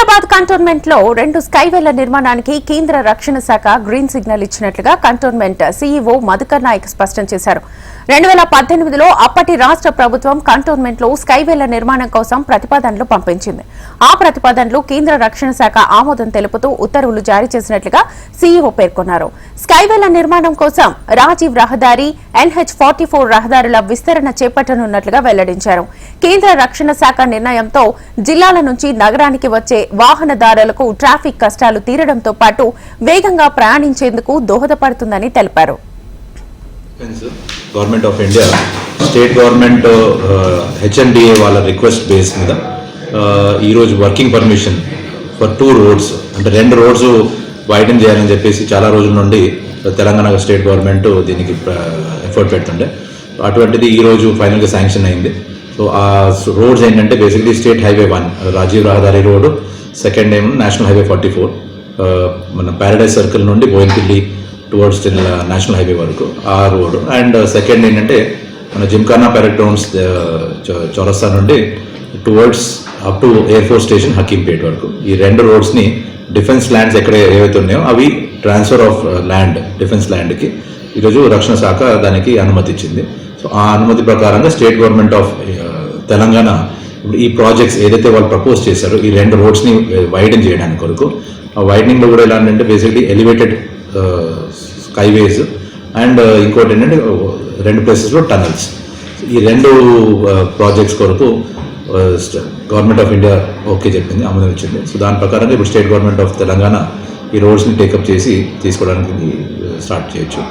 Hyderabad cantonment లో 2 స్కైవేల నిర్మాణానికి కేంద్ర రక్షణ శాఖ గ్రీన్ సిగ్నల్ ఇచ్చినట్లుగా కంటోన్మెంట్ సీఈఓ మధుకర్ నాయక్ స్పష్టం చేశారు. 2018లో అప్పటి రాష్ట్ర ప్రభుత్వం కంటోన్మెంట్ లో స్కైవేల నిర్మాణం కోసం ప్రతిపాదనలు పంపించింది. ఆ ప్రతిపాదనలు కేంద్ర రక్షణ శాఖ ఆమోదం తెలుపుతూ ఉత్తర్వులు జారీ చేసినట్లుగా సీఈఓ పేర్కొన్నారు. స్కైవేల నిర్మాణం కోసం రాజీవ్ రహదారి, NH44 రహదారుల విస్తరణ చేపట్టనున్నట్లుగా వెల్లడించారు. కేంద్ర రక్షణ శాఖ నిర్ణయంతో జిల్లాల నుంచి నగరానికి వచ్చే వాహనదారులకు ట్రాఫిక్ కష్టాలు తీరడంతో పాటు వేగంగా ప్రయాణించేందుకు దోహదపడుతుందని తెలిపారు. Government of India state government HMDA వాళ్ళ రిక్వెస్ట్ బేస్ మీద ఈరోజు వర్కింగ్ పర్మిషన్ ఫర్ 2 రోడ్స్ అంటే 2 రోడ్స్ వైడెన్ చేయాలని చెప్పేసి చాలా రోజుల నుండి తెలంగాణ స్టేట్ గవర్నమెంట్ దీనికి ఎఫర్ట్ పెడుతుండే. అటువంటిది ఈరోజు ఫైనల్గా శాంక్షన్ అయింది. సో ఆ రోడ్స్ ఏంటంటే బేసిక్లీ స్టేట్ హైవే 1 రాజీవ్ రహదారి రోడ్డు, సెకండ్ ఏమో నేషనల్ హైవే 44 మన ప్యారడైజ్ సర్కిల్ నుండి బోయిన్పల్లి టువర్డ్స్ నేషనల్ హైవే వరకు ఆ రోడ్డు. అండ్ సెకండ్ ఏంటంటే మన జిమ్ఖానా ప్యారెడ్ గ్రౌండ్స్ చౌరస్తా నుండి towards up to air force station Hakimpet వరకు ఈ 2 రోడ్స్ని డిఫెన్స్ ల్యాండ్స్ ఎక్కడ ఏవైతే ఉన్నాయో అవి ట్రాన్స్ఫర్ ఆఫ్ ల్యాండ్ డిఫెన్స్ ల్యాండ్కి ఈరోజు రక్షణ శాఖ దానికి అనుమతి ఇచ్చింది. సో ఆ అనుమతి ప్రకారంగా స్టేట్ గవర్నమెంట్ ఆఫ్ తెలంగాణ ఇప్పుడు ఈ ప్రాజెక్ట్స్ ఏదైతే వాళ్ళు ప్రపోజ్ చేశారో ఈ 2 రోడ్స్ని వైడెన్ చేయడానికి కొరకు ఆ వైడనింగ్లో కూడా ఎలా అంటే బేసిక్లీ ఎలివేటెడ్ స్కైవేస్ అండ్ ఇంకోటి ఏంటంటే 2 ప్లేసెస్లో టనల్స్. ఈ 2 ప్రాజెక్ట్స్ కొరకు గవర్నమెంట్ ఆఫ్ ఇండియా ఓకే చెప్పింది, ఆమోదం ఇచ్చింది. సో దాని ప్రకారంగా ఇప్పుడు స్టేట్ గవర్నమెంట్ ఆఫ్ తెలంగాణ ఈ రోడ్స్ని టేకప్ చేసి తీసుకోవడానికి స్టార్ట్ చేయొచ్చు.